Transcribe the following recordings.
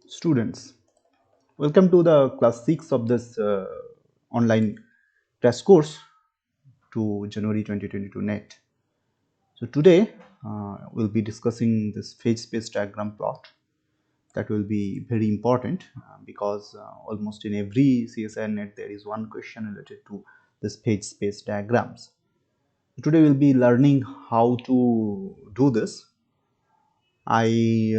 Students, welcome to the class 6 of this online crash course to January 2022 net. So today we'll be discussing this phase space diagram plot. That will be very important because almost in every CSIR net there is one question related to this phase space diagrams. Today we'll be learning how to do this. I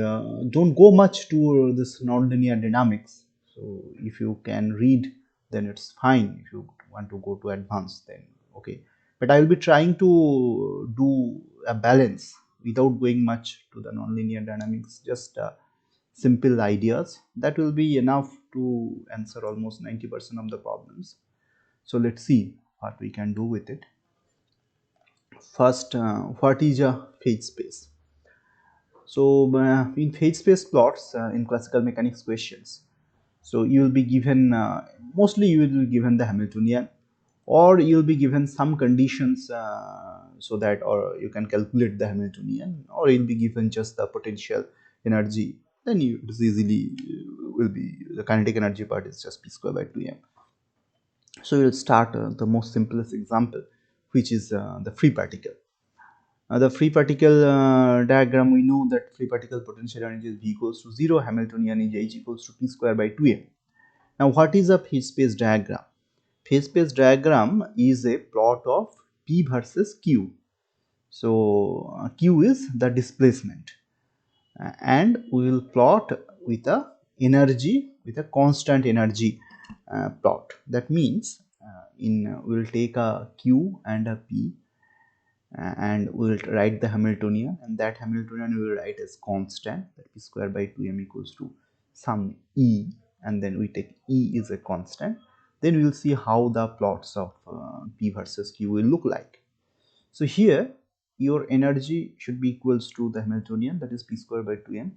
don't go much to this nonlinear dynamics. So if you can read, then it's fine. If you want to go to advanced, then okay. But I will be trying to do a balance without going much to the nonlinear dynamics. Just simple ideas that will be enough to answer almost 90% of the problems. So let's see what we can do with it. First, what is a phase space? So in phase space plots in classical mechanics questions, so you will be given mostly you will be given the Hamiltonian, or you will be given some conditions so that, or you can calculate the Hamiltonian, or you will be given just the potential energy. Then you it is easily will be the kinetic energy part is just p square by 2m. So we will start the most simplest example, which is the free particle. The free particle diagram, we know that free particle potential energy is V equals to 0, Hamiltonian is H equals to P square by 2m. Now what is a phase space diagram? Phase space diagram is a plot of P versus Q. So Q is the displacement and we will plot with a energy, with a constant energy plot. That means we will take a Q and a P and we will write the Hamiltonian, and that Hamiltonian we will write as constant, that p square by 2m equals to some E, and then we take E is a constant. Then we will see how the plots of P versus Q will look like. So here your energy should be equals to the Hamiltonian, that is p square by 2m.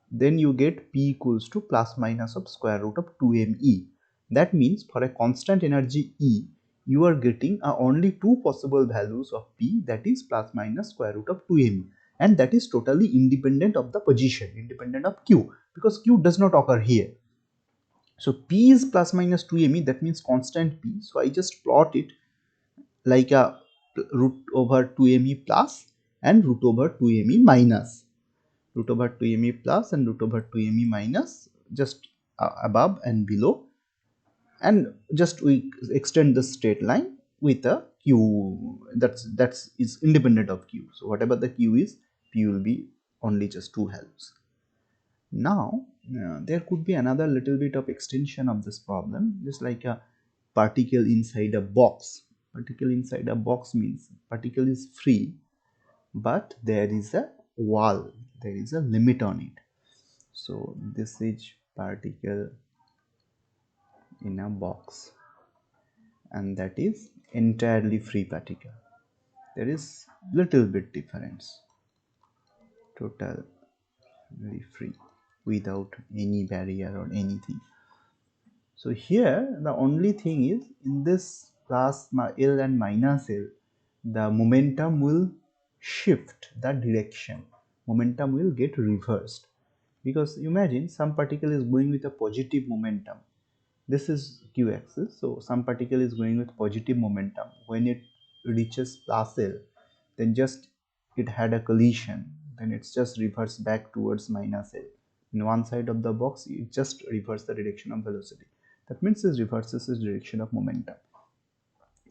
Then you get P equals to plus minus of square root of 2me. That means for a constant energy E, you are getting only two possible values of P, that is plus minus square root of 2me, and that is totally independent of the position, independent of Q, because Q does not occur here. So P is plus minus 2me, that means constant P. So I just plot it like a root over 2me plus and root over 2me minus, root over 2me plus and root over 2me minus, just above and below, and just we extend the straight line with a Q that's is independent of Q. So whatever the Q is, P will be only just two halves. Now there could be another little bit of extension of this problem, just like a particle inside a box. Particle inside a box means particle is free, but there is a wall, there is a limit on it. So this is particle in a box, and that is entirely free particle. There is little bit difference, total very free without any barrier or anything. So here the only thing is, in this plus L and minus L, the momentum will shift the direction, momentum will get reversed, because imagine some particle is going with a positive momentum. This is q axis, so some particle is going with positive momentum. When it reaches plus L, then just it had a collision, then it's just reversed back towards minus L. In one side of the box, it just reverses the direction of velocity. That means it reverses its direction of momentum.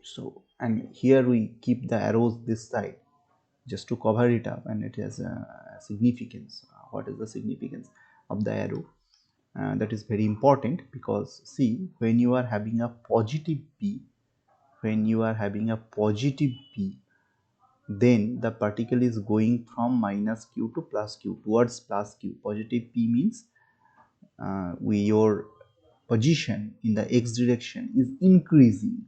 So, and here we keep the arrows this side just to cover it up, and it has a significance. What is the significance of the arrow? That is very important, because see, when you are having a positive P, when you are having a positive P, then the particle is going from minus Q to plus Q, towards plus Q. Positive P means your position in the x direction is increasing.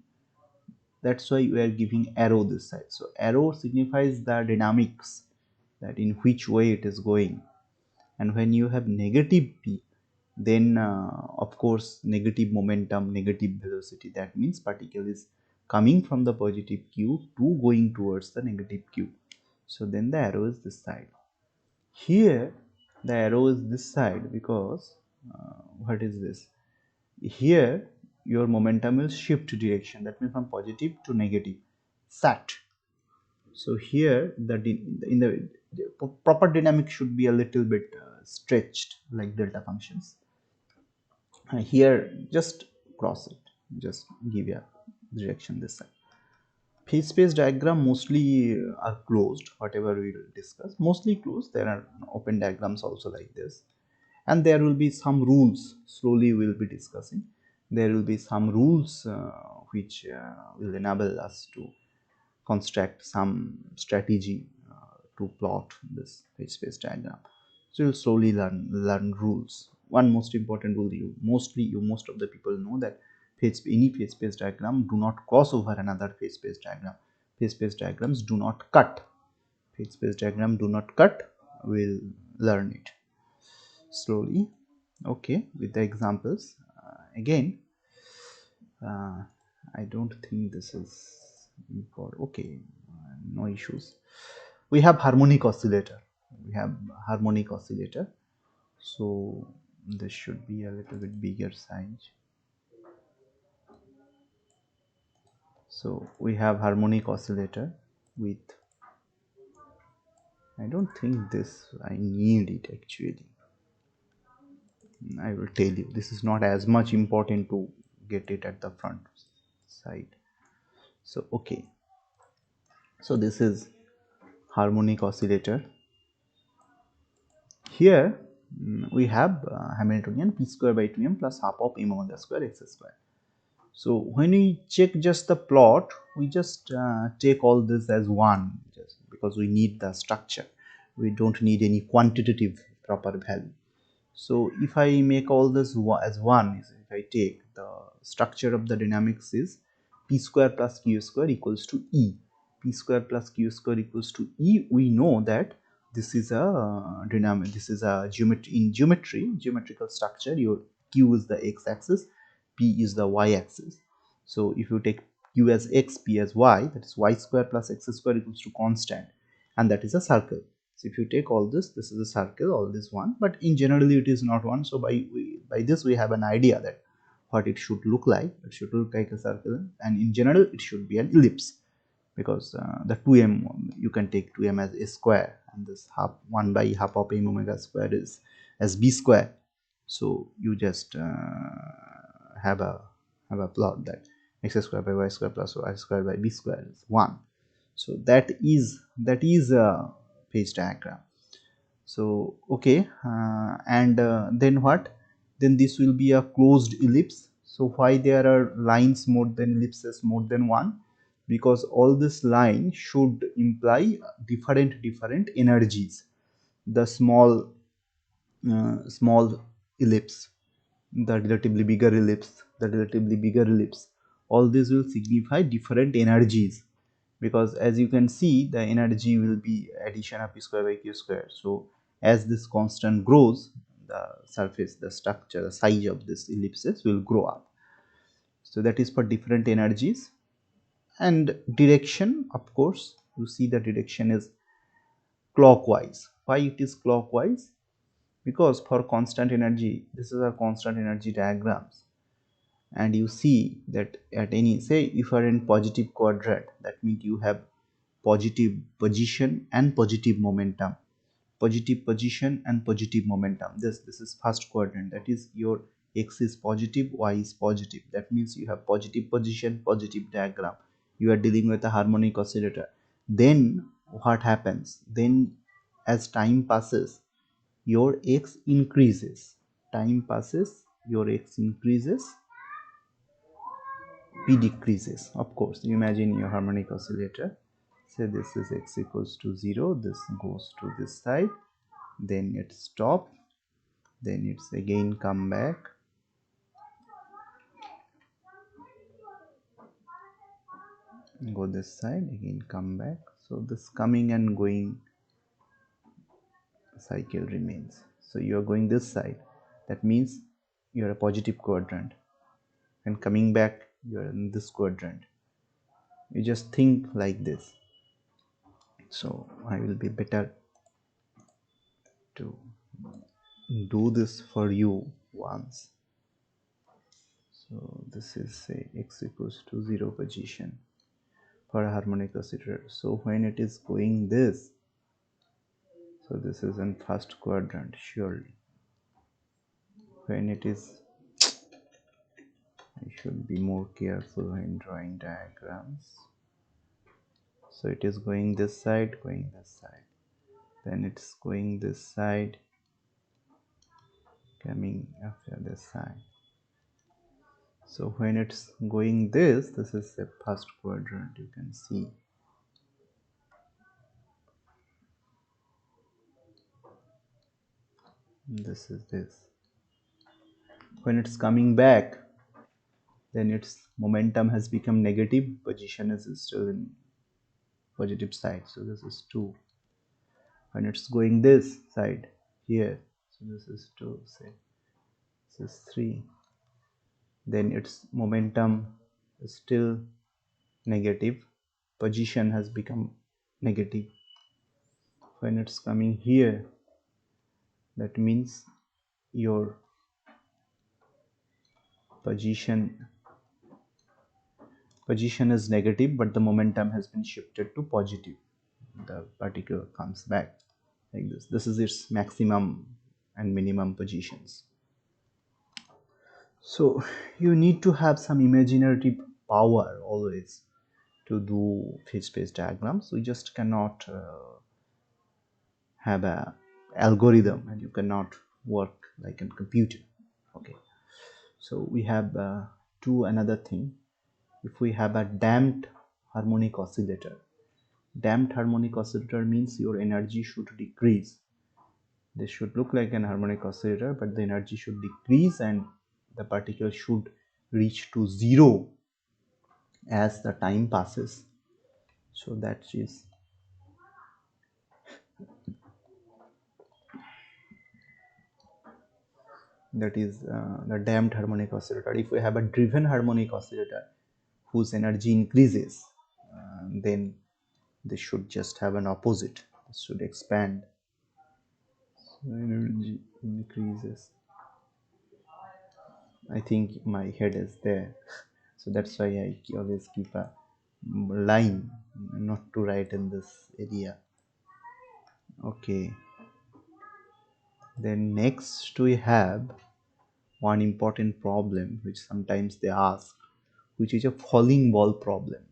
That's why we are giving arrow this side. So arrow signifies the dynamics, that in which way it is going. And when you have negative P, then of course negative momentum, negative velocity. That means particle is coming from the positive Q to going towards the negative Q. So then the arrow is this side. Here the arrow is this side because what is this? Here your momentum will shift direction, that means from positive to negative, sat. So here the proper dynamic should be a little bit stretched like delta functions. Here just cross it, just give a direction this side. Phase space diagram mostly are closed, whatever we will discuss mostly closed. There are open diagrams also like this, and there will be some rules. Slowly we will be discussing. There will be some rules which will enable us to construct some strategy to plot this phase space diagram. So you'll slowly learn rules. One most important rule, most of the people know that any phase space diagram do not cross over another phase space diagram. Phase space diagrams do not cut. Phase space diagram do not cut. We'll learn it slowly. Okay, with the examples again. I don't think this is important. Okay, no issues. We have harmonic oscillator. We have harmonic oscillator. So this should be a little bit bigger size. So we have harmonic oscillator with, I don't think this, I need it actually. I will tell you, this is not as much important to get it at the front side. So okay, so this is harmonic oscillator. Here we have Hamiltonian p square by 2m plus half of m omega square x square. So when we check just the plot, we just take all this as 1 just because we need the structure. We don't need any quantitative proper value. So if I make all this as 1, if I take the structure of the dynamics is p square plus q square equals to E. P square plus q square equals to E. We know that this is a dynamic, this is a geometrical structure. Your q is the x-axis, p is the y-axis. So if you take q as x, p as y, that is y square plus x square equals to constant, and that is a circle. So if you take all this, this is a circle, all this one, but in generally it is not one. So by this we have an idea that what it should look like. It should look like a circle, and in general it should be an ellipse, because the 2m, you can take 2m as a square, and this 1 by half of m omega square is as b square. So you just have a plot that x square by y square plus y square by b square is 1. So that is a phase diagram. So okay, and then what? Then this will be a closed ellipse. So why there are lines more than ellipses more than one? Because all this line should imply different energies. The small ellipse, the relatively bigger ellipse, all these will signify different energies, because as you can see the energy will be addition of p square by q square. So as this constant grows, the surface, the structure, the size of this ellipses will grow up. So that is for different energies. And direction, of course, you see the direction is clockwise. Why it is clockwise? Because for constant energy, this is a constant energy diagrams, and you see that at any, say if you are in positive quadrant, that means you have positive position and positive momentum. Positive position and positive momentum. This is first quadrant, that is your x is positive, y is positive. That means you have positive position, positive diagram. You are dealing with a harmonic oscillator. Then what happens? Then as time passes, your x increases. Time passes, your x increases, p decreases. Of course, you imagine your harmonic oscillator. Say this is x equals to 0, this goes to this side, then it stop, then it's again come back, go this side, again come back. So this coming and going cycle remains. So you are going this side, that means you are a positive quadrant, and coming back you are in this quadrant. You just think like this. So I will be better to do this for you ones. So this is say x equals to 0 position for a harmonic oscillator. So when it is going this, so this is in first quadrant surely. When it is, I should be more careful when drawing diagrams. So it is going this side, going this side, then it's going this side, coming after this side. So when it's going this is the first quadrant, you can see. This is this. When it's coming back, then its momentum has become negative, position is still in positive side, so this is 2. When it's going this side here, so this is 2, say this is 3, then its momentum is still negative, position has become negative. When it's coming here, that means your position is negative, but the momentum has been shifted to positive. The particle comes back like this. This is its maximum and minimum positions. So you need to have some imaginative power always to do phase space diagrams. We just cannot have a algorithm, and you cannot work like a computer. Okay, so we have another thing. If we have a damped harmonic oscillator, damped harmonic oscillator means your energy should decrease. This should look like an harmonic oscillator, but the energy should decrease and the particle should reach to 0 as the time passes. So that is the damped harmonic oscillator. If we have a driven harmonic oscillator whose energy increases, then this should just have an opposite. This should expand. So energy increases. I think my head is there, so that's why I always keep a line not to write in this area. Okay, then next we have one important problem which sometimes they ask, which is a falling ball problem.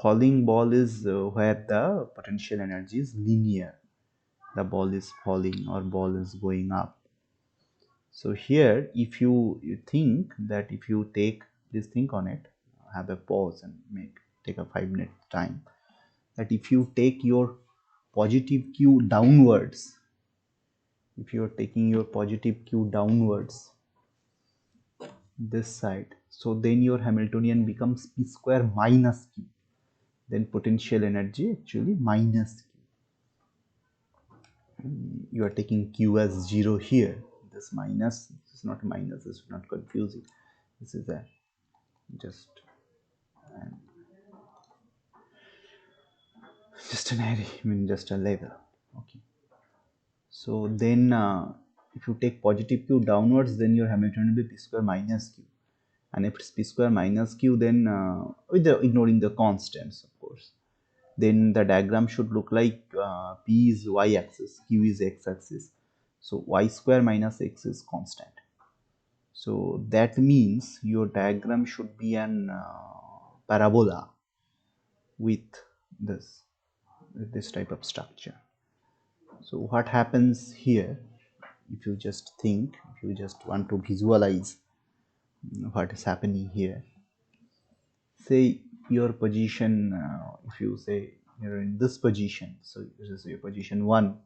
Falling ball is where the potential energy is linear. The ball is falling or ball is going up. So here, if you think that if you take this thing on it, have a pause and take a 5-minute time, that if you take your positive q downwards, if you are taking your positive q downwards this side, so then your Hamiltonian becomes p square minus q, then potential energy actually minus q. You are taking q as 0 here, this minus, this is not minus, this is not confusing, this is a just an array, I mean just a level. Okay, so then if you take positive q downwards, then your Hamiltonian will be p square minus q, and if it's p square minus q, then with ignoring the constants of course, then the diagram should look like p is y axis, q is x axis, so y square minus x is constant. So that means your diagram should be an parabola with this type of structure. So what happens here, if you just think, if you just want to visualize what is happening here, say your position, if you say you're in this position, so this is your position 1,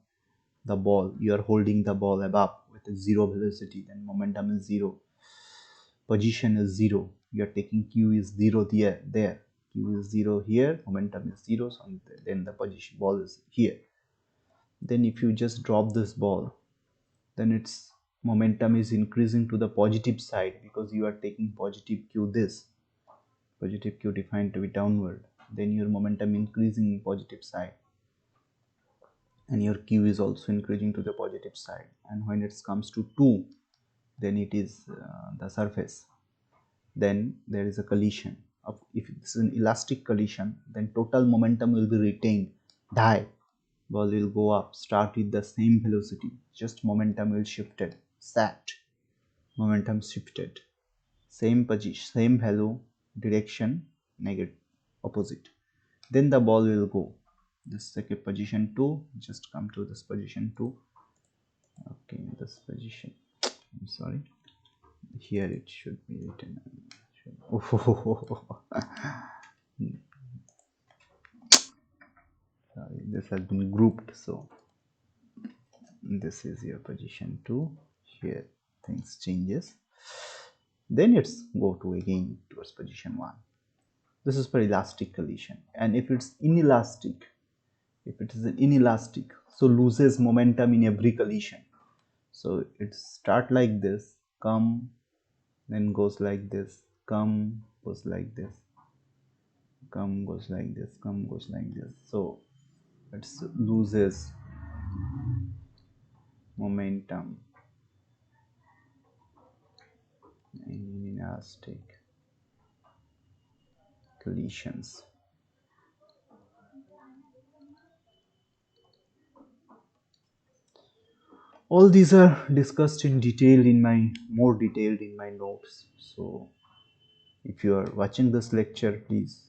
the ball, you are holding the ball above with a 0 velocity, then momentum is 0, position is 0, you are taking q is 0 there, q is 0 here, momentum is 0, so then the position ball is here. Then if you just drop this ball, then its momentum is increasing to the positive side because you are taking positive q, this positive q defined to be downward, then your momentum increasing in positive side and your q is also increasing to the positive side, and when it comes to 2, then it is the surface, then there is a collision of, if it's an elastic collision, then total momentum will be retained. Die, ball will go up, start with the same velocity, just momentum will shifted. Sat, momentum shifted, same position, same value, direction negative, opposite, then the ball will go. This second position 2, just come to this position 2. Okay, this position, I'm sorry, here it should be written. Oh, sorry, this has been grouped, so this is your position 2. Here things changes, then it's go to again towards position 1. This is for elastic collision. And if it's inelastic, if it is an inelastic, so loses momentum in every collision. So it start like this, come, then goes like this, come, goes like this, come, goes like this, come, goes like this. So it loses momentum in inelastic collisions. All these are discussed in detail in my, more detailed in my notes. So if you are watching this lecture, please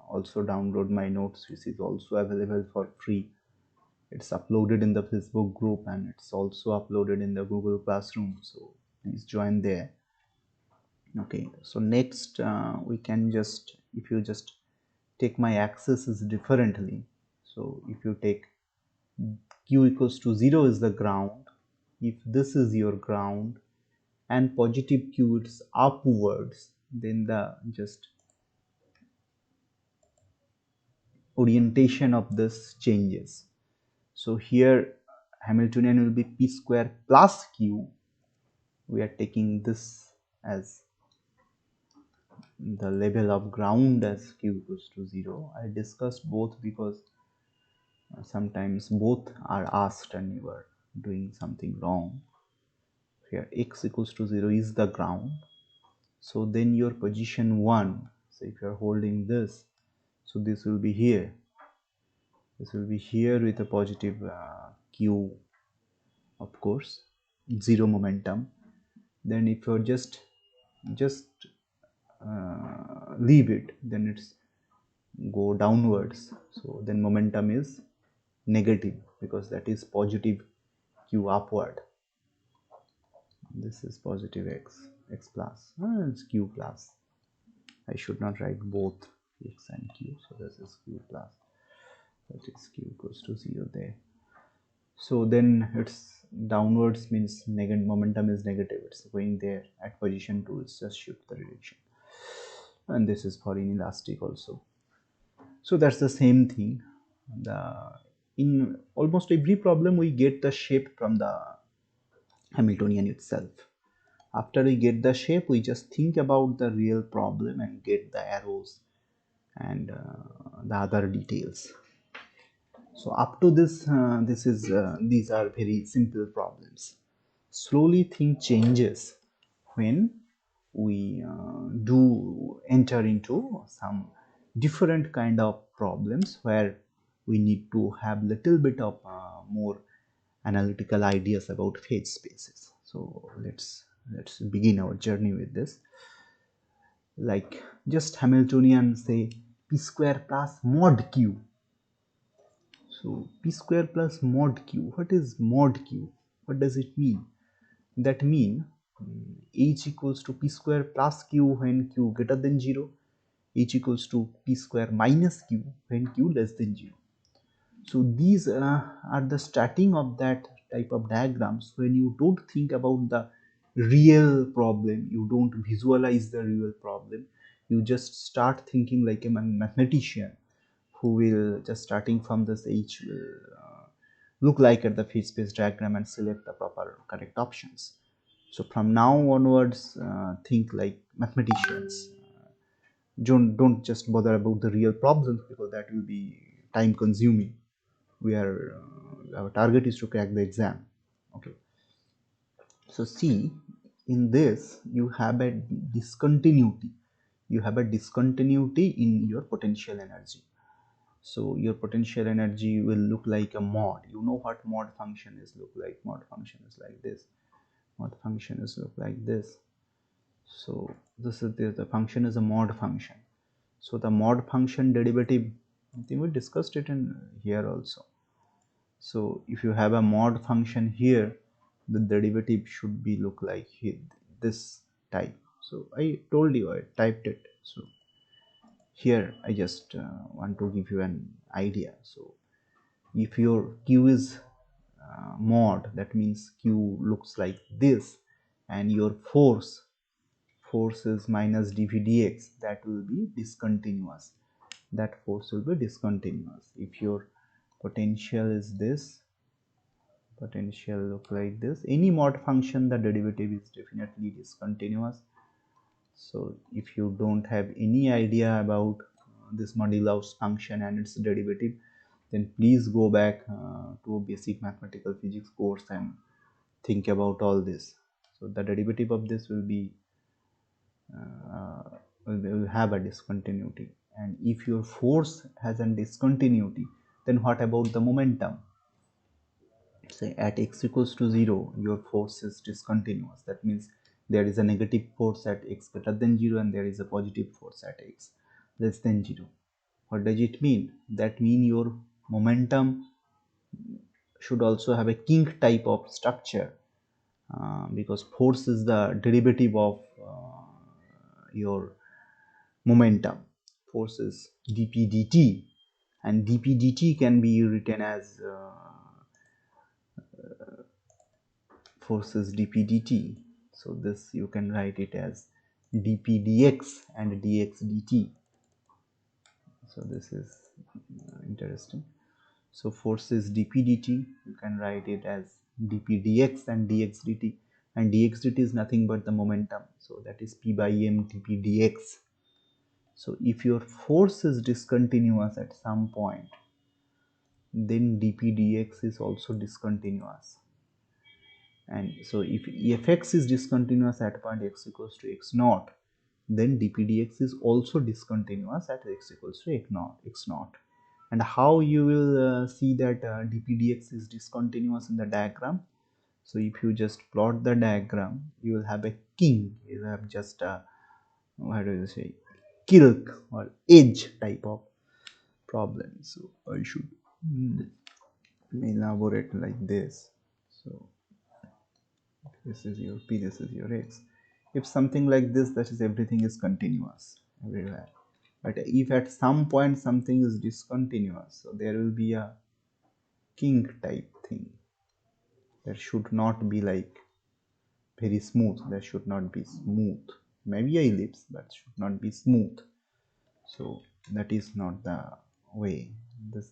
also download my notes, which is also available for free. It's uploaded in the Facebook group and it's also uploaded in the Google Classroom, so please join there. Okay, so next we can just, if you just take my axis differently, so if you take q equals to 0 is the ground, if this is your ground and positive q is upwards, then the just orientation of this changes. So here Hamiltonian will be p square plus q. We are taking this as the level of ground as q equals to 0. I discussed both because sometimes both are asked and you are doing something wrong. Here x equals to 0 is the ground. So then your position 1, so if you are holding this, so this will be here. This will be here with a positive q, of course, 0 momentum. Then if you just leave it, then it's go downwards, so then momentum is negative because that is positive q upward. This is positive x plus, it's q plus. I should not write both x and q, so this is q plus, that is q equals to 0 there. So then it's downwards means negative, momentum is negative, it's going there at position 2, it's just shift the direction. And this is for inelastic also. So that's the same thing. In almost every problem we get the shape from the Hamiltonian itself. After we get the shape, we just think about the real problem and get the arrows and the other details. So up to this, these are very simple problems. Slowly thing changes when we do enter into some different kind of problems where we need to have little bit of more analytical ideas about phase spaces. So let's begin our journey with this. Like just Hamiltonian, say p square plus mod q. So p square plus mod q. What is mod q? What does it mean? That mean h equals to p square plus q when q greater than 0, h equals to p square minus q when q less than 0. So these are the starting of that type of diagrams when you don't think about the real problem, you don't visualize the real problem, you just start thinking like a mathematician who will just starting from this h will look like at the phase space diagram and select the proper correct options. So from now onwards, think like mathematicians. Don't just bother about the real problems because that will be time consuming. We are our target is to crack the exam. Okay. So see, in this you have a discontinuity. You have a discontinuity in your potential energy. So your potential energy will look like a mod. You know what mod function is look like. Mod function is like this. Mod function is look like this. So this is the function is a mod function. So the mod function derivative, I think we discussed it in here also. So if you have a mod function here, the derivative should be look like here, this type. So I told you, I typed it. So here I just want to give you an idea. So if your q is mod, that means q looks like this, and your force is minus dv dx, that will be discontinuous. That force will be discontinuous. If your potential is this, potential look like this, any mod function, the derivative is definitely discontinuous. So if you don't have any idea about this modulus function and its derivative, then please go back to a basic mathematical physics course and think about all this. So the derivative of this will be will have a discontinuity. And if your force has a discontinuity, then what about the momentum? Say at x equals to 0, your force is discontinuous. That means there is a negative force at x greater than 0 and there is a positive force at x less than 0. What does it mean? That means your momentum should also have a kink type of structure, because force is the derivative of your momentum. Force is dp dt, and dp dt can be written as forces dp dt. So this you can write it as dp dx and dx dt. So this is interesting. So forces dp dt, you can write it as dp dx and dx dt, and dx dt is nothing but the momentum. So that is p by m dp dx. So if your force is discontinuous at some point, then dp dx is also discontinuous. And so if fx is discontinuous at point x equals to x naught, then dp dx is also discontinuous at x equals to x naught. And how you will see that dp dx is discontinuous in the diagram? So if you just plot the diagram, you will have a kink, you will have just a, what do you say, kilk or edge type of problem. So I should elaborate like this. So this is your p, this is your x. If something like this, that is everything is continuous everywhere. But if at some point something is discontinuous, so there will be a kink type thing. There should not be like very smooth. There should not be smooth. Maybe a ellipse, but should not be smooth. So that is not the way.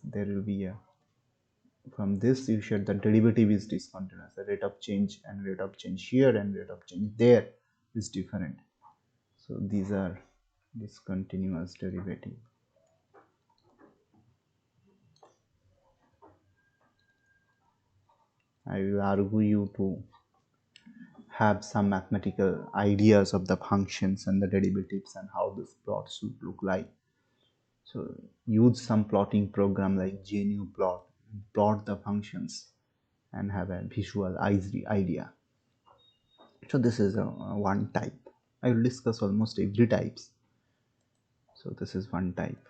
There will be a, from this you should, the derivative is discontinuous. The rate of change and rate of change here and rate of change there is different. So these are discontinuous derivative. I will argue you to have some mathematical ideas of the functions and the derivatives and how this plot should look like. So use some plotting program like GNU plot, plot the functions and have a visual idea. So this is one type. I will discuss almost every types. So this is one type.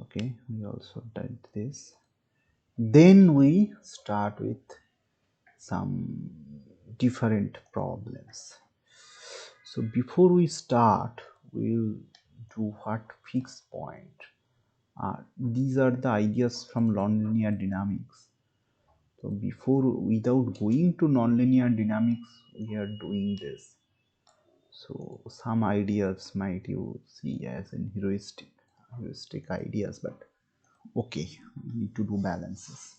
Okay, we also did this. Then we start with some different problems. So before we start, we'll do what fixed point. These are the ideas from nonlinear dynamics. So without going to nonlinear dynamics, we are doing this. So some ideas might you see as in heuristic ideas, but okay, we need to do balances.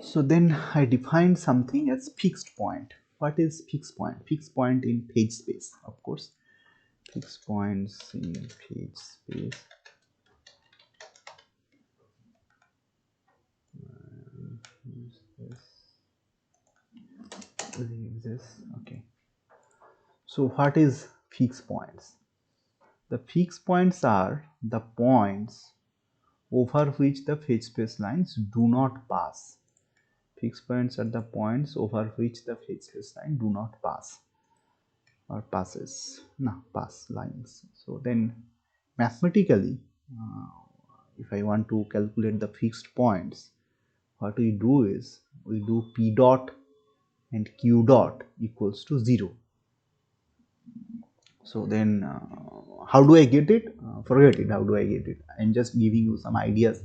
So then I defined something as fixed point. What is fixed point? Fixed point in phase space, of course. Fixed points in phase space. Leave this. Okay. So what is fixed points? The fixed points are the points over which the phase space lines do not pass. Fixed points are the points over which the phase space line do not pass or pass lines. So then mathematically, if I want to calculate the fixed points, what we do is we do P dot and Q dot equals to 0. So then how do I get it? Forget it, how do I get it? I'm just giving you some ideas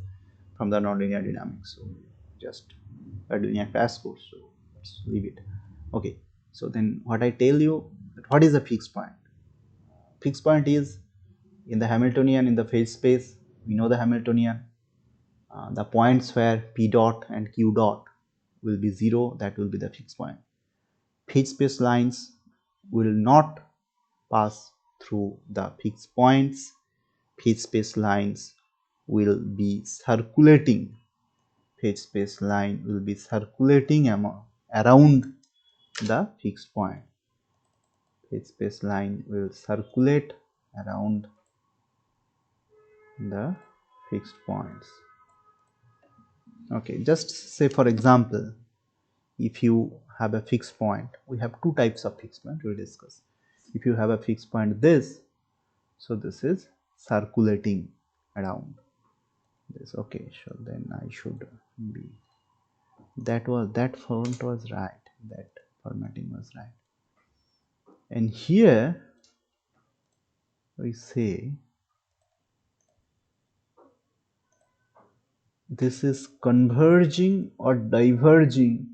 from the nonlinear dynamics. So just we're doing a crash course, so let's leave it. Okay, so then what I tell you, what is a fixed point? Fixed point is in the Hamiltonian, in the phase space, we know the Hamiltonian, the points where P dot and Q dot will be 0, that will be the fixed point. Phase space lines will not pass through the fixed points. Phase space lines will be circulating. Phase space line will be circulating around the fixed point. Phase space line will circulate around the fixed points. Okay, just say for example, if you have a fixed point, we have two types of fixed point we discuss. If you have a fixed point this, so this is circulating around this. Okay, so then I should be, that font was right, that formatting was right. And here we say this is converging or diverging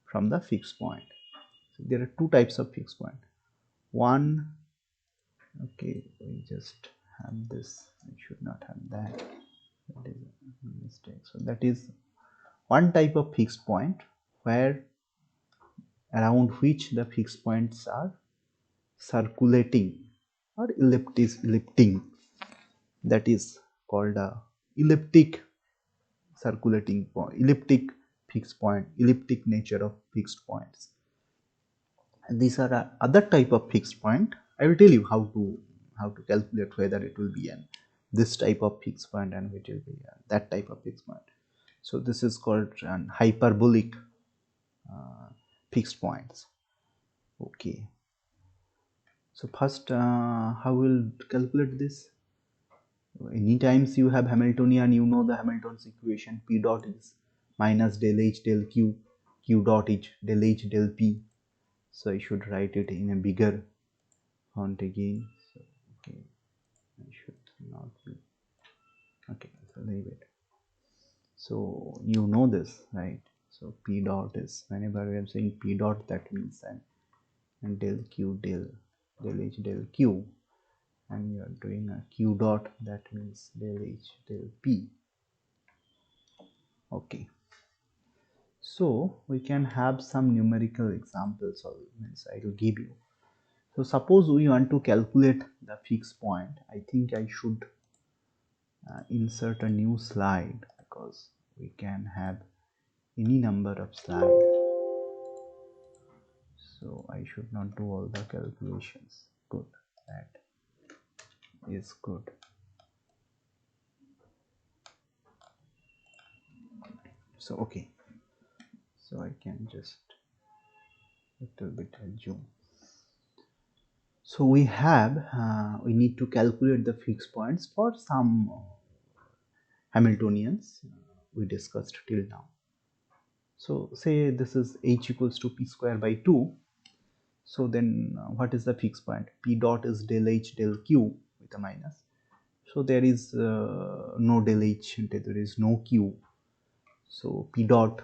from the fixed point. So there are two types of fixed point. One, okay, we just have this, I should not have that, that is a mistake. So that is one type of fixed point where around which the fixed points are circulating or ellipting. That is called a elliptic circulating point, elliptic fixed point, elliptic nature of fixed points. And these are other type of fixed point. I will tell you how to calculate whether it will be an this type of fixed point and which will be that type of fixed point. So this is called an hyperbolic fixed points. Okay. So first, how will calculate this? Any times you have Hamiltonian, you know the Hamilton's equation. P dot is minus del H del Q, Q dot is del H del P. So I should write it in a bigger font again. So okay, I should not be okay. So leave it. So you know this, right? So P dot is, whenever we are saying P dot, that means and del Q del H del Q, and you are doing a Q dot, that means del H del P. Okay, so we can have some numerical examples of means I will give you. So suppose we want to calculate the fixed point. I think I should insert a new slide because we can have any number of slides. So I should not do all the calculations. Good, that is good. So okay, so I can just little bit zoom. So we have we need to calculate the fixed points for some Hamiltonians we discussed till now. So say this is h equals to p square by 2. So then what is the fixed point? P dot is del h del q with a minus. So there is no del h, there is no q. So P dot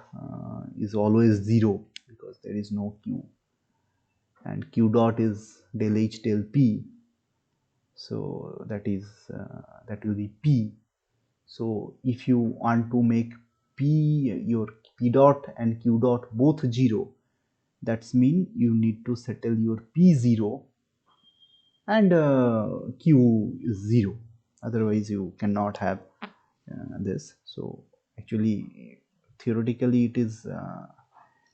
is always 0 because there is no q. And q dot is del h del p. So that is that will be p. So if you want to make your p dot and q dot both 0, that's mean you need to settle your p 0 and q is 0, otherwise you cannot have this. So actually theoretically it is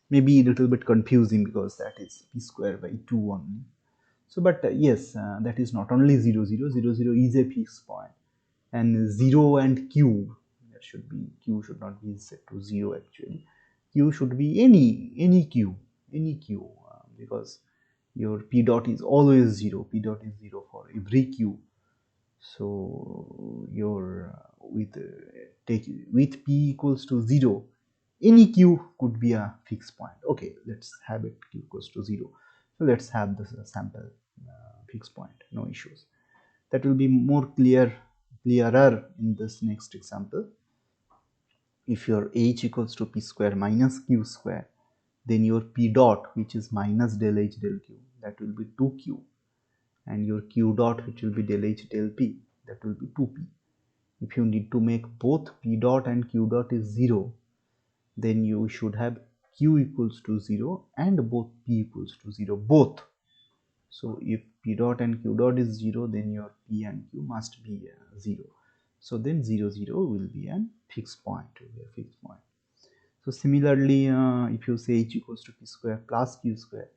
maybe a little bit confusing because that is p square by 2 only. So but yes, that is not only 0 0 0 0 is a fixed point, and 0 and q, that should be, q should not be set to 0 actually. Q should be any q, because your p dot is always 0, p dot is 0 for every q. So your take with p equals to 0, any q could be a fixed point. Okay, let's have it q equals to 0. So let's have this sample fixed point, no issues. That will be more clearer in this next example. If your h equals to p square minus q square, then your p dot, which is minus del h del q, that will be 2q, and your q dot, which will be del h del p, that will be 2p. If you need to make both p dot and q dot is 0, then you should have q equals to 0 and both p equals to 0, both. So if p dot and q dot is 0, then your p and q must be 0. So then 0 0 will be a fixed point, So similarly, if you say h equals to p square plus q square,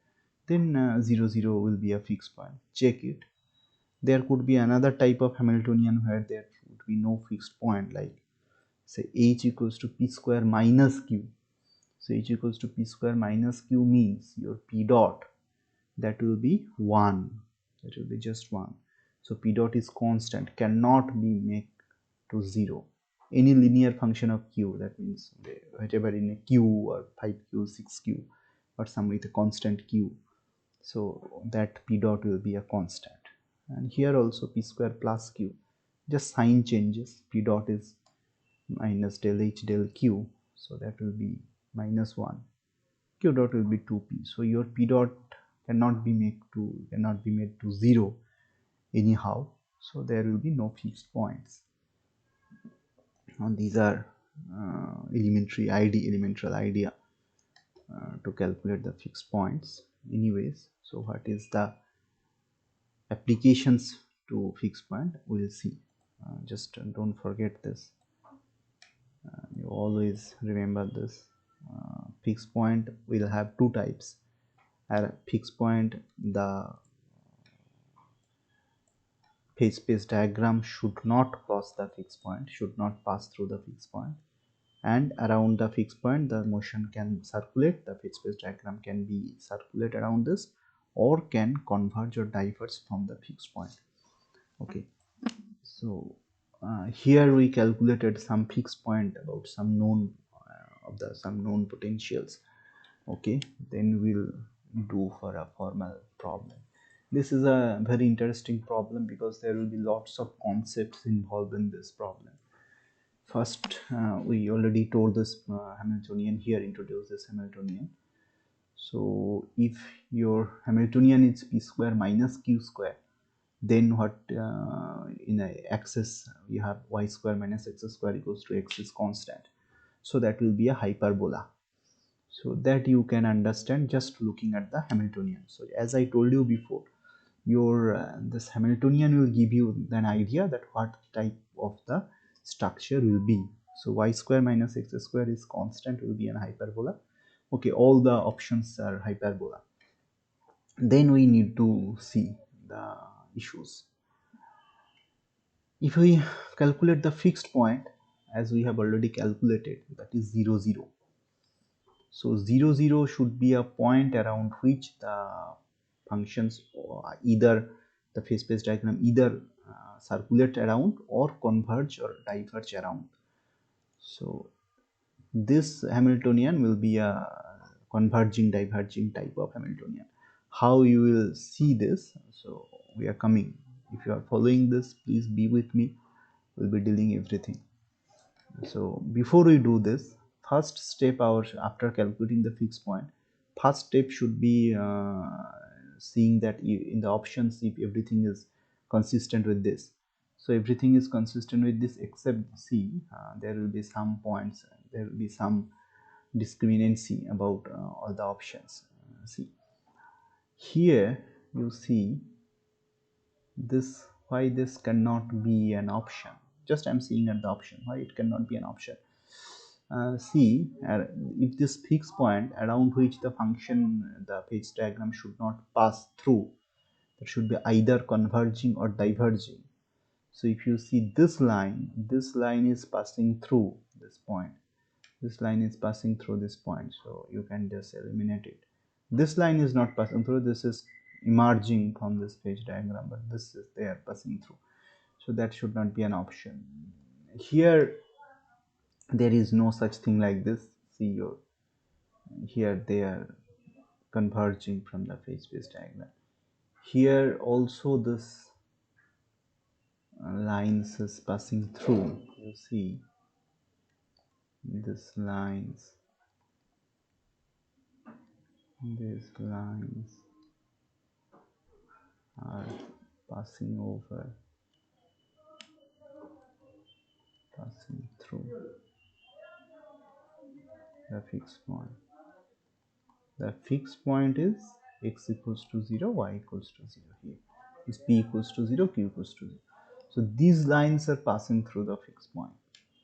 then 0 0 will be a fixed point. Check it. There could be another type of Hamiltonian where there would be no fixed point, like say h equals to p square minus q. So h equals to p square minus q means your p dot, that will be 1, that will be just 1. So p dot is constant, cannot be made to 0. Any linear function of q, that means whatever in a q or 5q 6q or some with a constant q, so that p dot will be a constant. And here also p square plus q, just sign changes. P dot is minus del h del q, so that will be minus 1. Q dot will be 2p. So your p dot cannot be made to 0 anyhow. So there will be no fixed points. And these are elementary idea to calculate the fixed points. Anyways, so what is the applications to fixed point? We'll see. Just don't forget this. You always remember this. Fixed point will have two types. At fixed point, the phase space diagram should not cross the fixed point, should not pass through the fixed point, and around the fixed point the motion can circulate. The phase space diagram can be circulate around this, or can converge or diverge from the fixed point. Okay, so here we calculated some fixed point about some known some known potentials. Okay, then we'll do for a formal problem. This is a very interesting problem because there will be lots of concepts involved in this problem. First, we already told this Hamiltonian here, introduce this Hamiltonian. So if your Hamiltonian is p square minus q square, then what in a axis we have y square minus x square equals to x is constant. So that will be a hyperbola. So that you can understand just looking at the Hamiltonian. So as I told you before, your this Hamiltonian will give you an idea that what type of the structure will be. So y square minus x square is constant, will be an hyperbola. Okay, all the options are hyperbola. Then we need to see the issues. If we calculate the fixed point, as we have already calculated, that is 0 0. So 0 0 should be a point around which the functions, either the phase space diagram either circulate around or converge or diverge around. So this Hamiltonian will be a converging diverging type of Hamiltonian. How you will see this? So we are coming. If you are following this, please be with me. We'll be dealing everything. So before we do this, first step after calculating the fixed point, first step should be seeing that in the options if everything is consistent with this. So everything is consistent with this except C. There will be some points, there will be some discriminancy about all the options. See here, you see this, why this cannot be an option. Just I'm seeing at the option why it cannot be an option. See, if this fixed point around which the function, the phase diagram should not pass through, that should be either converging or diverging. So if you see this line is passing through this point, this line is passing through this point, so you can just eliminate it. This line is not passing through, this is emerging from this phase diagram, but this is there passing through, so that should not be an option. Here there is no such thing like this. See, your here they are converging from the phase space diagram. Here also this lines is passing through. You see these lines are passing over, passing through the fixed point. The fixed point is x equals to 0, y equals to 0. Here is p equals to 0, q equals to 0. So these lines are passing through the fixed point.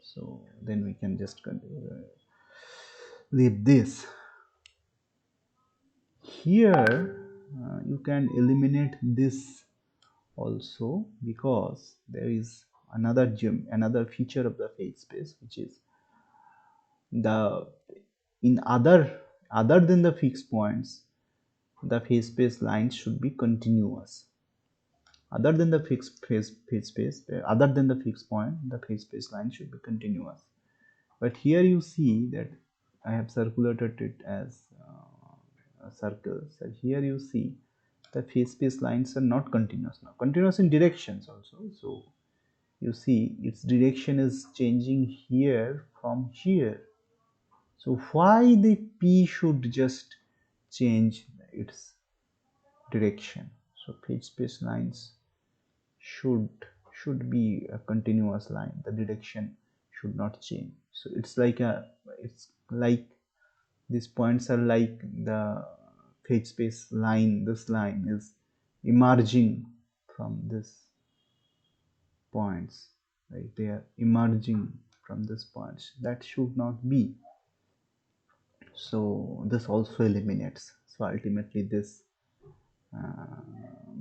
So then we can just leave this. Here you can eliminate this also, because there is another feature of the phase space, which is the other than the fixed points, the phase space lines should be continuous. Other than the phase space, other than the fixed point, the phase space line should be continuous. But here you see that I have circulated it as a circle. So here you see the phase space lines are not continuous now, continuous in directions also. So you see its direction is changing here from here. So why the P should just change its direction? So phase space lines should be a continuous line. The direction should not change. So it's like these points are like the phase space line. This line is emerging from this points, like they are emerging from this points. That should not be. So this also eliminates. So ultimately this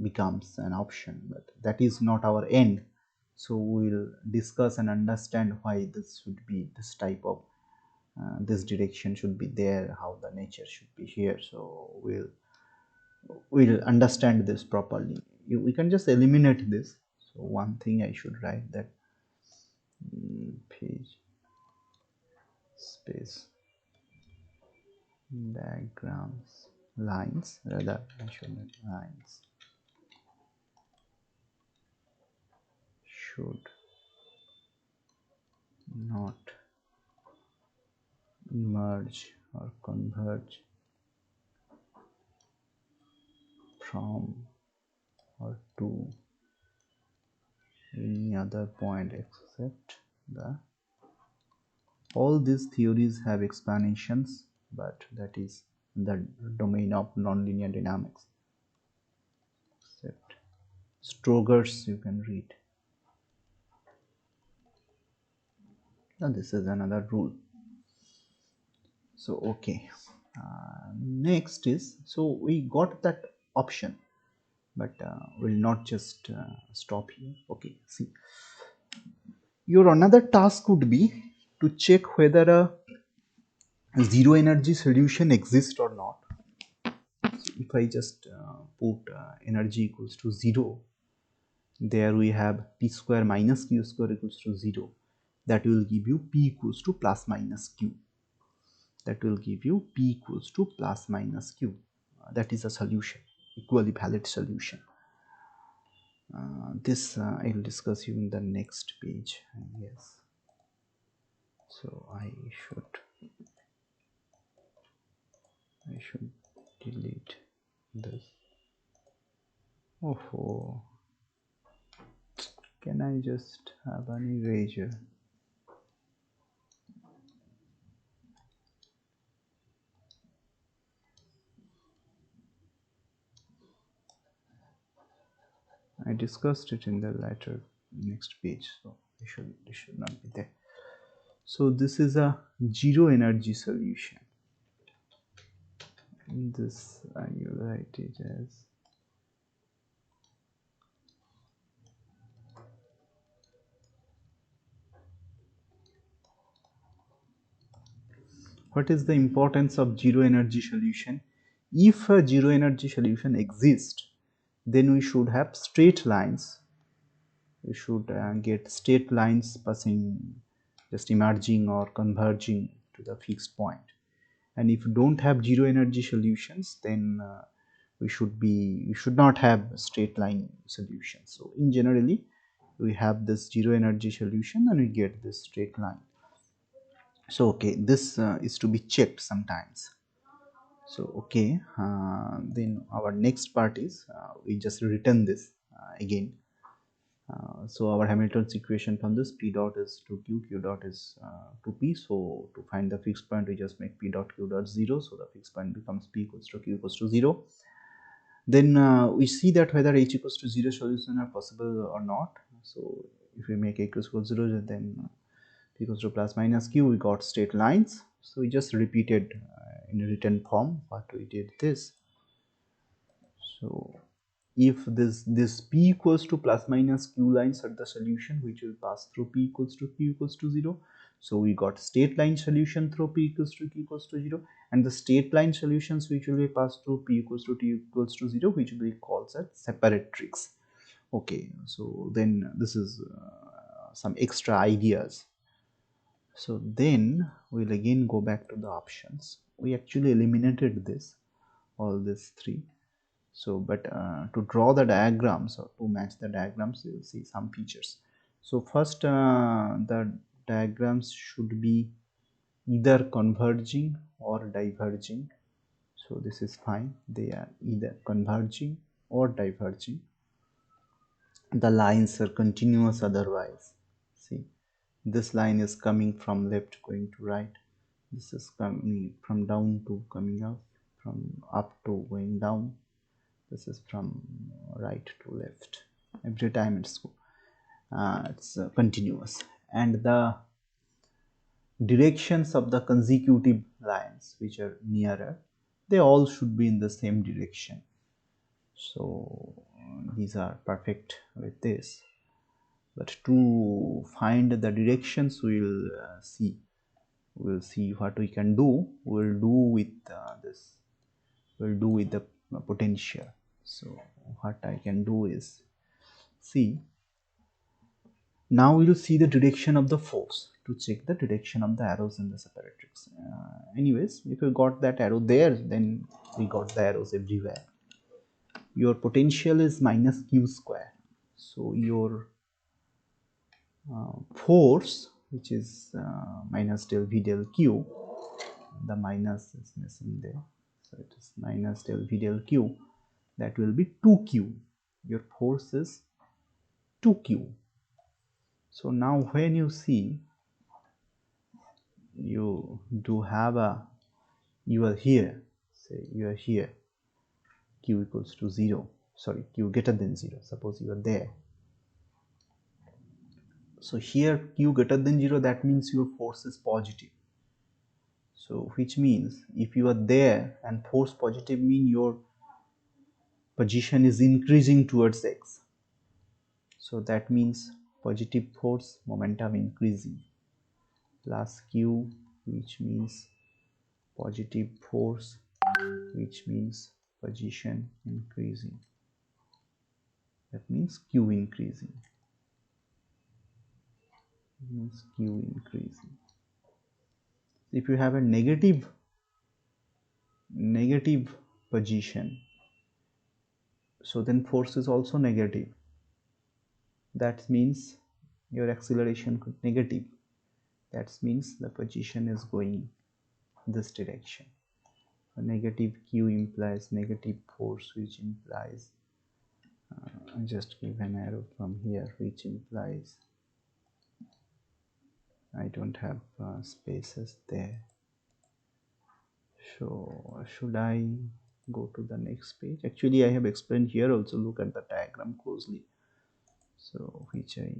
becomes an option, but that is not our end. So we'll discuss and understand why this should be this type of this direction should be there, how the nature should be here. So we'll understand this properly. We can just eliminate this. So one thing I should write that phase space diagrams lines, rather I should make lines should not emerge or converge from or to any other point except the. All these theories have explanations, but that is the domain of nonlinear dynamics. Except Stroger's you can read. Now this is another rule. So okay, next is, so we got that option, but we'll not just stop here. Okay, see, your another task would be to check whether a zero energy solution exists or not. So if I just put energy equals to 0, there we have p square minus q square equals to 0. That will give you p equals to plus minus q. That will give you p equals to plus minus q. That is a solution, equally valid solution. This I will discuss you in the next page, I guess. So I should delete this. Oh, can I just have an erasure? I discussed it in the later next page, so it should not be there. So this is a zero energy solution. This I will write it as what is the importance of zero energy solution? If a zero energy solution exists, then we should have straight lines. We should get straight lines passing, just emerging or converging to the fixed point. And if you don't have zero energy solutions, then we should not have straight line solutions. So in generally, we have this zero energy solution and we get this straight line. So okay, this is to be checked sometimes. So okay, then our next part is we just return this again. So our Hamilton's equation from this, P dot is 2q, q dot is 2p. So to find the fixed point, we just make P dot q dot 0. So the fixed point becomes P equals to q equals to 0. Then we see that whether h equals to 0 solutions are possible or not. So if we make h equals to 0, then p equals to plus minus q, we got straight lines. So we just repeated in a written form what we did this. So if this p equals to plus minus q lines are the solution which will pass through p equals to q equals to 0, so we got straight line solution through p equals to q equals to 0, and the straight line solutions which will be passed through p equals to t equals to 0, which will be called as separatrix. Okay, so then this is some extra ideas. So then we'll again go back to the options. We actually eliminated this, all these three. So but to draw the diagrams or to match the diagrams, you will see some features. So first the diagrams should be either converging or diverging. So this is fine, they are either converging or diverging. The lines are continuous otherwise. See, this line is coming from left going to right, this is coming from down to coming up, from up to going down, this is from right to left. Every time it's continuous, and the directions of the consecutive lines which are nearer, they all should be in the same direction. So these are perfect with this, but to find the directions we'll see what we can do. We'll do with this, we'll do with the potential. So what I can do is, see, now we will see the direction of the force to check the direction of the arrows in the separatrix. Anyways, if you got that arrow there, then we got the arrows everywhere. Your potential is minus q square. So your force, which is minus del v del q, the minus is missing there. So it is minus del v del q. That will be 2q. Your force is 2q. So now when you see, you do have a, you are here, say you are here, q equals to 0, sorry, q greater than 0, suppose you are there. So here q greater than 0, that means your force is positive. So which means if you are there and force positive, mean your position is increasing towards x. So that means positive force, momentum increasing, plus q, which means positive force, which means position increasing. That means q increasing. Means q increasing. If you have a negative position, so then force is also negative. That means your acceleration could negative. That means the position is going this direction. A negative q implies negative force, which implies just give an arrow from here, which implies I don't have spaces there. So should I go to the next page? Actually, I have explained here also. Look at the diagram closely. So which I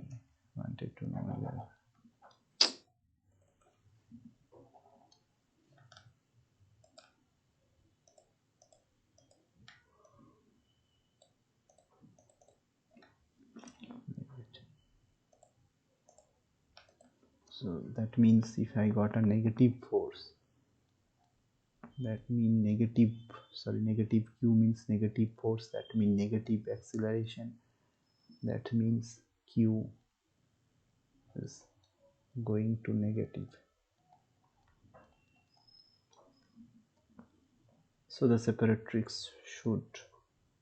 wanted to know here. So that means if I got a negative force, that mean negative, negative q means negative force, that means negative acceleration, that means q is going to negative. So the separatrix should,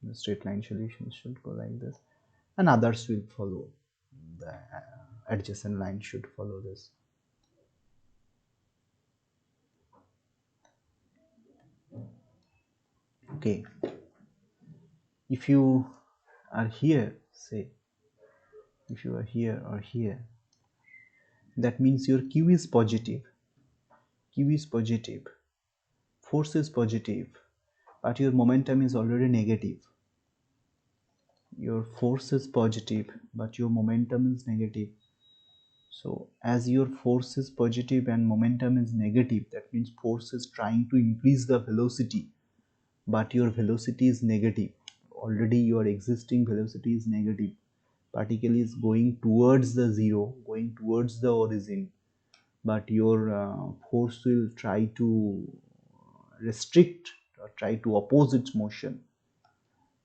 the straight line solution should go like this, and others will follow. The adjacent line should follow this. Okay, if you are here, say if you are here or here, that means your q is positive, force is positive, but your momentum is already negative. Your force is positive but your momentum is negative. So as your force is positive and momentum is negative, that means force is trying to increase the velocity, but your velocity is negative. Already your existing velocity is negative. Particle is going towards the zero, going towards the origin, but your force will try to restrict or try to oppose its motion.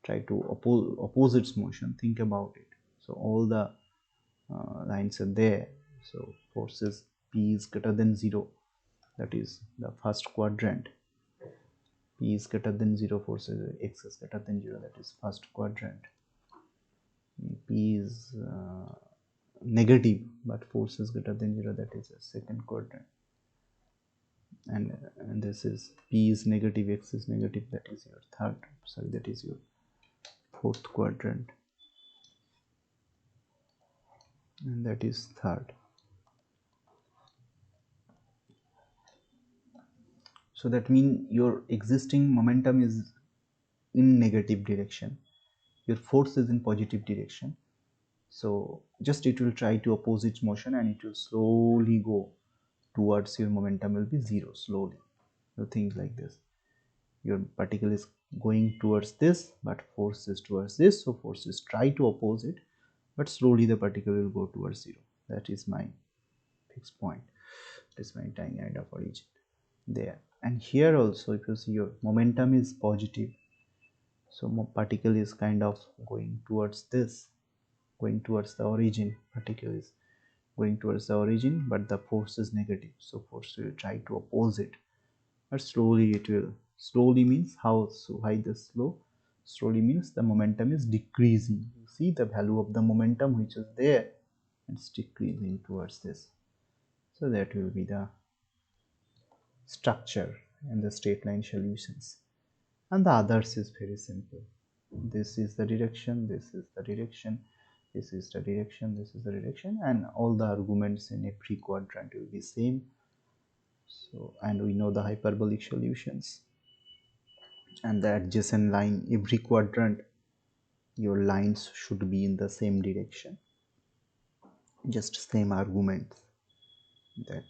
Oppose its motion. Think about it. So all the lines are there. So force is p is greater than 0, that is the first quadrant. P is greater than 0, force is x is greater than 0, that is first quadrant. P is negative but force is greater than 0, that is the second quadrant. And this is p is negative, x is negative, that is your that is your fourth quadrant, and that is third. So that means your existing momentum is in negative direction, your force is in positive direction. So just it will try to oppose its motion and it will slowly go towards your momentum will be 0 slowly. You think like this, your particle is going towards this but force is towards this, so force is try to oppose it, but slowly the particle will go towards 0. That is my fixed point, that is my tiny end of origin there. And here also if you see your momentum is positive, so particle is kind of going towards this, going towards the origin. Particle is going towards the origin but the force is negative, so force will try to oppose it, but slowly it will. Slowly means how? So why the slow? Slowly means the momentum is decreasing. You see the value of the momentum which is there, it's decreasing towards this. So that will be the structure and the straight line solutions. And the others is very simple. This is the direction, this is the direction, this is the direction, this is the direction, and all the arguments in every quadrant will be same. So, and we know the hyperbolic solutions and the adjacent line. Every quadrant your lines should be in the same direction, just same arguments, that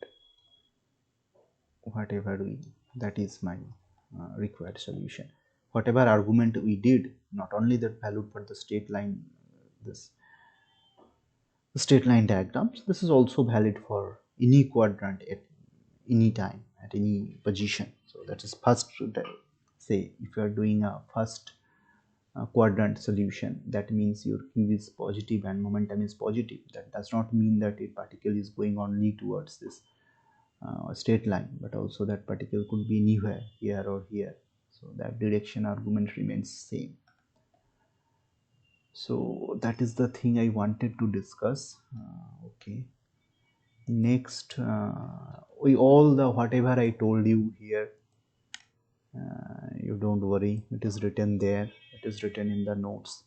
whatever we, that is my required solution. Whatever argument we did, not only that valued for the straight line, this straight line diagrams, this is also valid for any quadrant at any time, at any position. So that is first, say if you are doing a first quadrant solution, that means your q is positive and momentum is positive. That does not mean that a particle is going only towards this straight line, but also that particle could be anywhere, here or here. So that direction argument remains same. So that is the thing I wanted to discuss. Okay, next, we all the whatever I told you here, you don't worry, it is written there, it is written in the notes.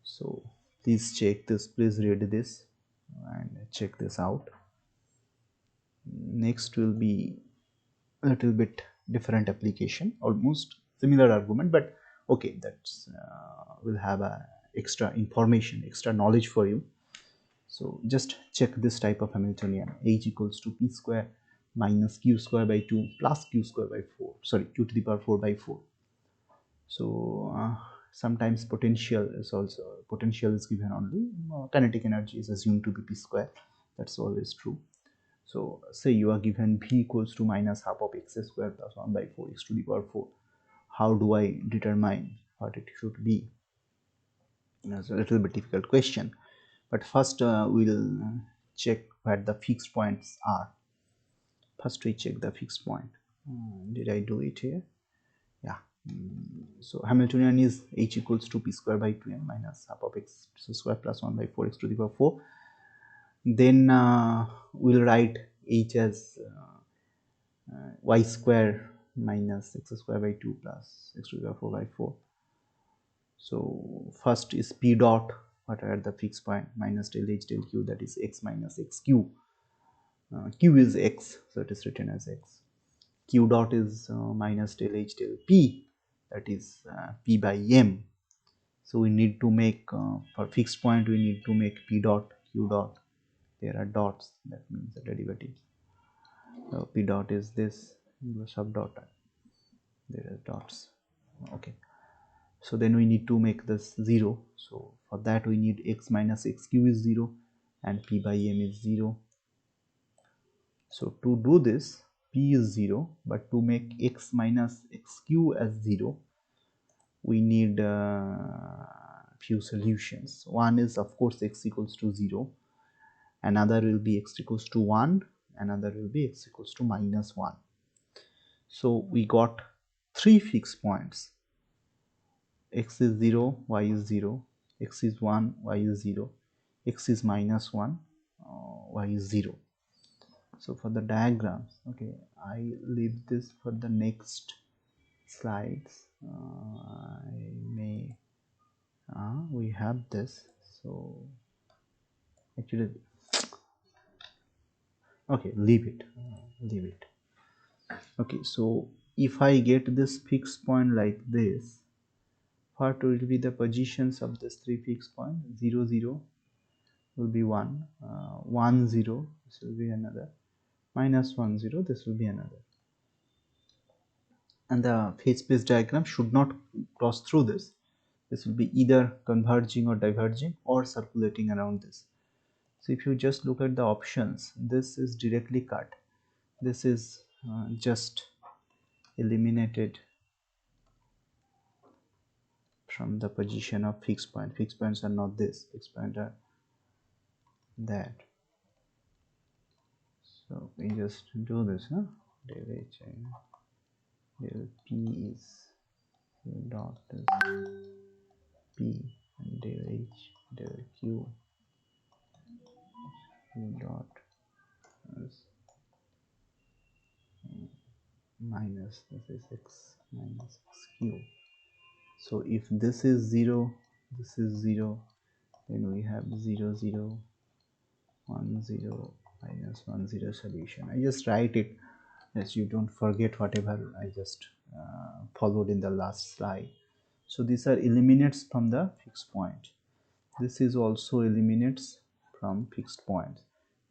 So please check this, please read this and check this out. Next will be a little bit different application, almost similar argument, but okay, that's will have a extra information, extra knowledge for you. So just check this type of Hamiltonian, h equals to p square minus q square by 2 plus q square by 4, sorry, q to the power 4 by 4. So sometimes potential is given only, kinetic energy is assumed to be p square, that's always true. So say you are given v equals to minus half of x square plus 1 by 4 x to the power 4. How do I determine what it should be? It's a little bit difficult question, but first we'll check where the fixed points are. First we check the fixed point. Did I do it here? Yeah. So Hamiltonian is h equals to p square by 2m minus half of x square plus 1 by 4 x to the power 4. Then we'll write h as y square minus x square by 2 plus x to the power 4 by 4. So first is p dot, what are the fixed point, minus del h del q, that is x minus x q. Q is x, so it is written as x. Q dot is minus del h del p, that is p by m. So we need to make for fixed point we need to make p dot q dot. There are dots, that means the derivatives. So p dot is this, sub dot, there are dots. Okay, so then we need to make this 0. So for that we need x minus xq is 0 and p by m is 0. So to do this, p is 0, but to make x minus xq as 0, we need few solutions. One is of course x equals to 0, another will be x equals to 1, another will be x equals to minus 1. So we got 3 fixed points. X is 0, y is 0, x is 1, y is 0, x is minus 1, y is 0. So for the diagrams, okay, I leave this for the next slides. I may we have this, so actually okay, leave it. Okay, so if I get this fixed point like this, what will be the positions of this 3 fixed points? 0 0 will be 1, 1 0, this will be another, minus 1 0, this will be another. And the phase space diagram should not cross through this. This will be either converging or diverging or circulating around this. So if you just look at the options, this is directly cut, this is just eliminated from the position of fixed point. Fixed points are not this, fixed points are that. So we just do this, huh? Del h, del p is dot is p and del h del q dot is minus, this is x minus xq. So if this is 0, this is 0, then we have 0 0 1 0 minus 1 0 solution. I just write it as you don't forget whatever I just followed in the last slide. So these are eliminates from the fixed point. This is also eliminates from fixed points,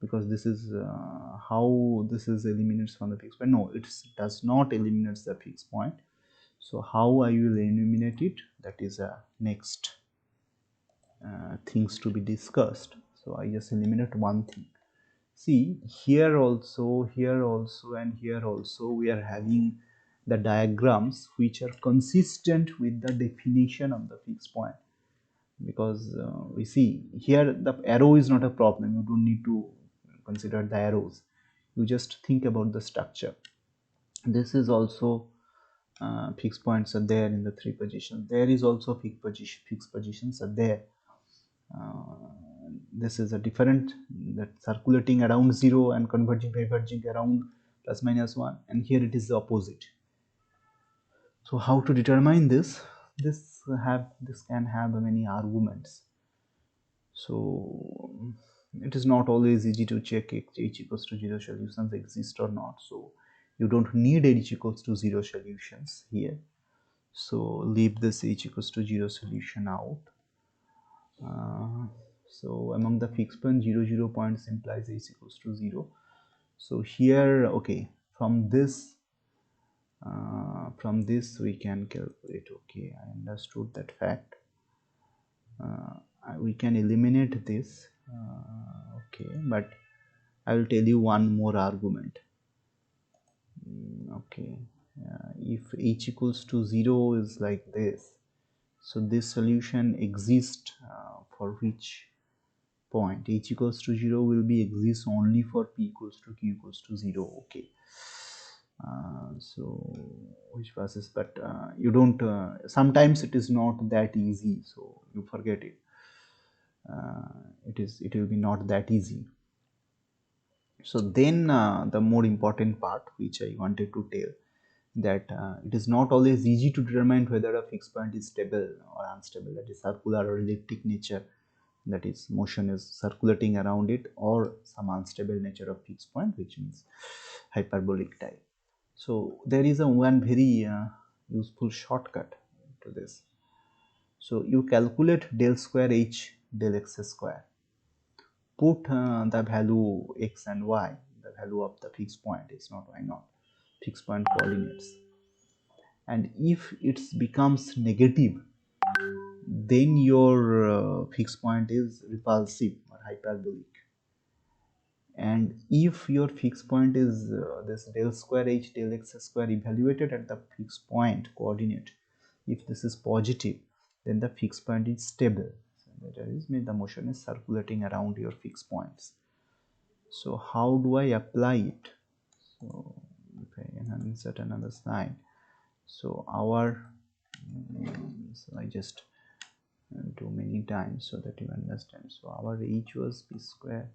because this is how this is eliminates from the fixed point. No, it does not eliminates the fixed point. So how I will eliminate it, that is next things to be discussed. So I just eliminate one thing. See, here also, and here also we are having the diagrams which are consistent with the definition of the fixed point, because we see here the arrow is not a problem. You don't need to consider the arrows, you just think about the structure. This is also fixed points are there in the 3 positions. There is also fixed positions are there. This is a different, that circulating around 0 and converging diverging around plus minus 1, and here it is the opposite. So how to determine this? This can have many arguments. So it is not always easy to check if h equals to 0 solutions exist or not. So you don't need h equals to 0 solutions here. So leave this h equals to 0 solution out. So among the fixed point, 0 0 points implies h equals to 0. So here, okay, from this we can calculate. Okay, I understood that fact. We can eliminate this. Okay, but I will tell you one more argument. Okay, if h equals to 0 is like this, so this solution exists for which point? H equals to 0 will be exists only for p equals to q equals to 0. Okay, so which passes, but you don't sometimes it is not that easy, so you forget it. It will be not that easy. So then the more important part which I wanted to tell, that it is not always easy to determine whether a fixed point is stable or unstable, that is circular or elliptic nature, that is motion is circulating around it, or some unstable nature of fixed point, which means hyperbolic type. So there is a one very useful shortcut to this. So you calculate del square h del x square, put the value x and y, the value of the fixed point is not y naught, fixed point coordinates, and if it becomes negative, then your fixed point is repulsive or hyperbolic. And if your fixed point is this del square h del x square evaluated at the fixed point coordinate, if this is positive, then the fixed point is stable. So that is, means the motion is circulating around your fixed points. So how do I apply it? So if I can insert another slide, so our so I just do many times so that you understand. So our h was p square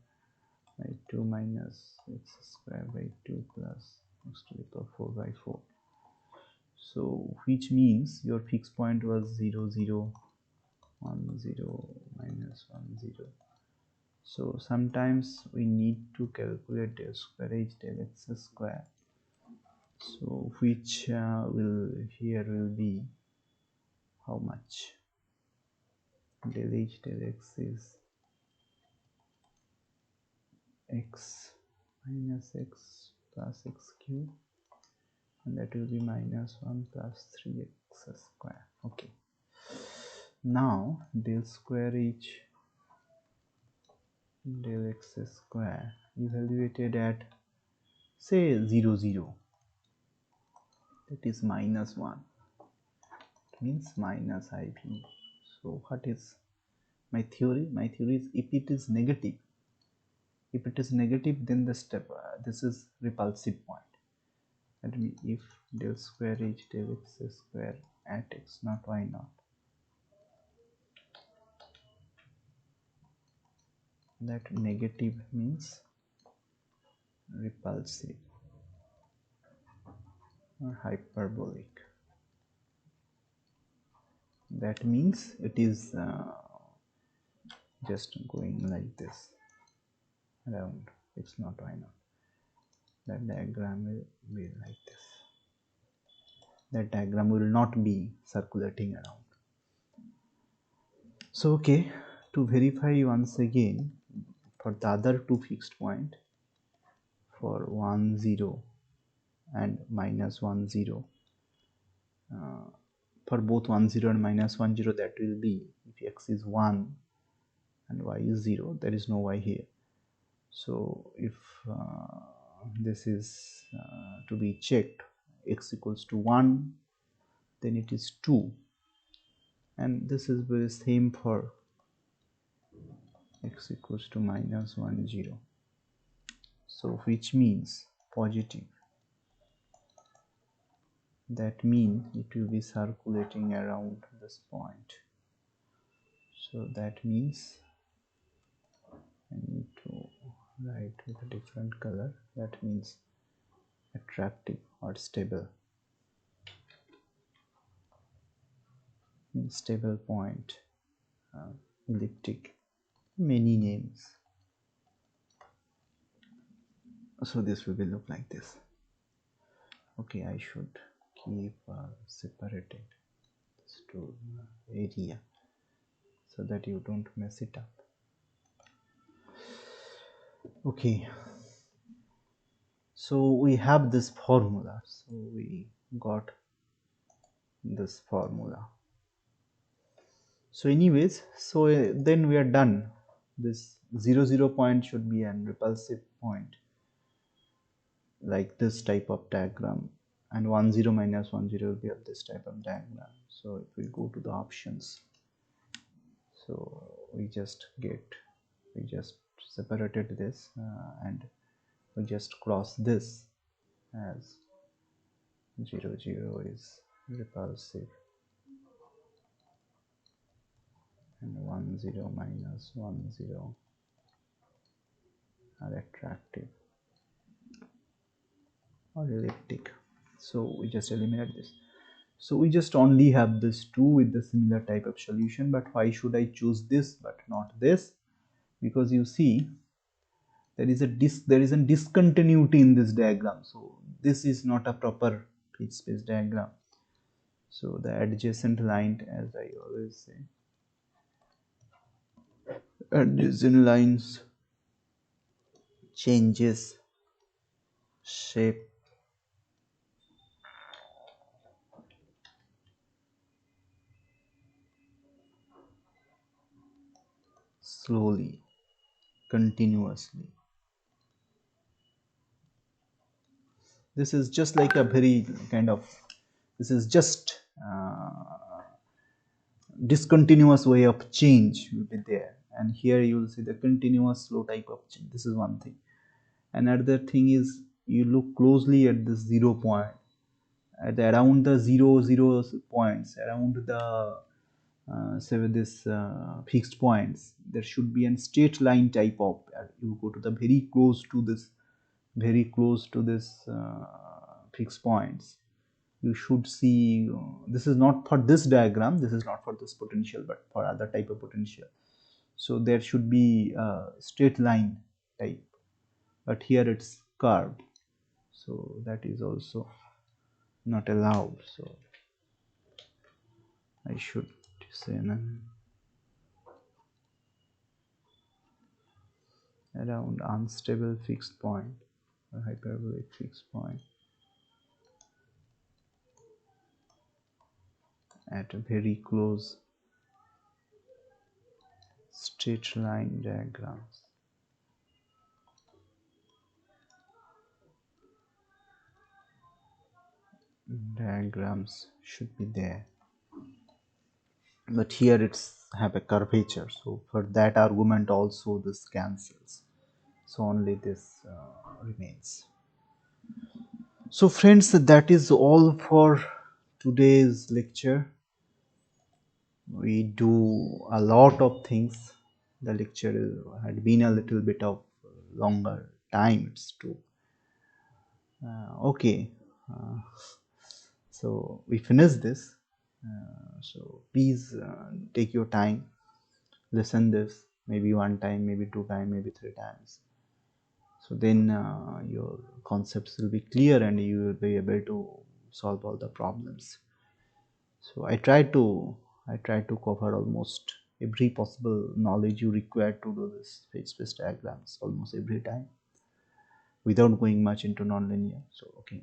by 2 minus x square by 2 plus x to the power 4 by 4. So which means your fixed point was 0 0 1 0 minus 1 0. So sometimes we need to calculate del square h del x square. So which will be how much? Del h del x is x minus x plus x cube, and that will be minus 1 plus 3x square. Okay, now del square h del x square evaluated at say 0 0, that is minus 1, means minus IV. So what is my theory? My theory is if it is negative, then the step this is repulsive point. That means if del square h del x square at x naught y naught, that negative means repulsive or hyperbolic. That means it is just going like this around x naught y naught. That diagram will be like this. That diagram will not be circulating around. So okay, to verify once again for the other two fixed point, for 1 0 and minus 1 0, for both 1 0 and minus 1 0, that will be if x is 1 and y is 0, there is no y here. So if this is to be checked, x equals to 1, then it is 2, and this is the same for x equals to minus 1 0. So which means positive. That means it will be circulating around this point. So that means I need to write with a different color. That means attractive or stable. Means stable point, elliptic, many names. So this will be look like this. Okay, I should keep separated this to area so that you don't mess it up. Okay, so we have this formula. So we got this formula. So anyways, so then we are done. This 0 0 point should be an repulsive point, like this type of diagram, and 1 0 minus 1 0 will be of this type of diagram. So if we go to the options, so we just separated this and we just cross this as 0 0 is repulsive and 1 0 minus 1 0 are attractive or elliptic. So we just eliminate this. So we just only have this 2 with the similar type of solution. But why should I choose this but not this? Because you see there is a discontinuity in this diagram. So this is not a proper phase space diagram. So the adjacent line, as I always say, adjacent lines changes shape slowly, continuously. This is just like a very kind of, this is just discontinuous way of change will be there, and here you will see the continuous slow type of change. This is one thing. Another thing is, you look closely at this 0 point, at around the 0 points, around the say with this fixed points, there should be a straight line type of, you go to the very close to this fixed points, you should see this is not for this diagram, this is not for this potential, but for other type of potential. So there should be a straight line type, but here it's curved, so that is also not allowed. So I should say around unstable fixed point or hyperbolic fixed point at a very close straight line diagrams should be there, but here it's have a curvature, so for that argument also this cancels, so only this remains. So friends, that is all for today's lecture. We do a lot of things. The lecture had been a little bit of longer time, it's true. Okay, so we finished this. So please take your time, listen this maybe one time, maybe two times, maybe three times. So then your concepts will be clear and you will be able to solve all the problems. So I try to cover almost every possible knowledge you require to do this phase space diagrams almost every time without going much into nonlinear. So okay,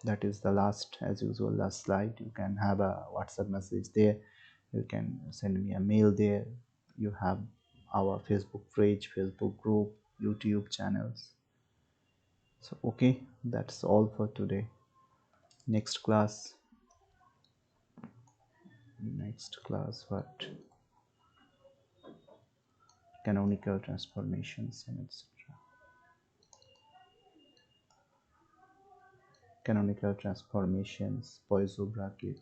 that is the last, as usual, last slide. You can have a WhatsApp message there, you can send me a mail there, you have our Facebook page, Facebook group, YouTube channels. So okay, that's all for today. Next class what? Canonical transformations and etc. Canonical transformations, Poisson bracket.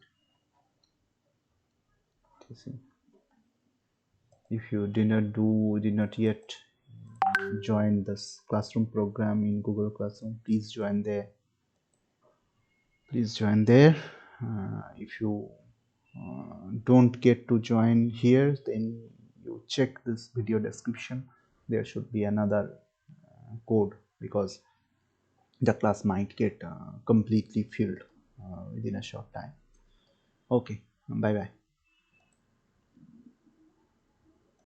See, if you did not yet join this classroom program in Google Classroom, please join there. If you don't get to join here, then you check this video description. There should be another code, because the class might get completely filled within a short time. Okay, bye bye.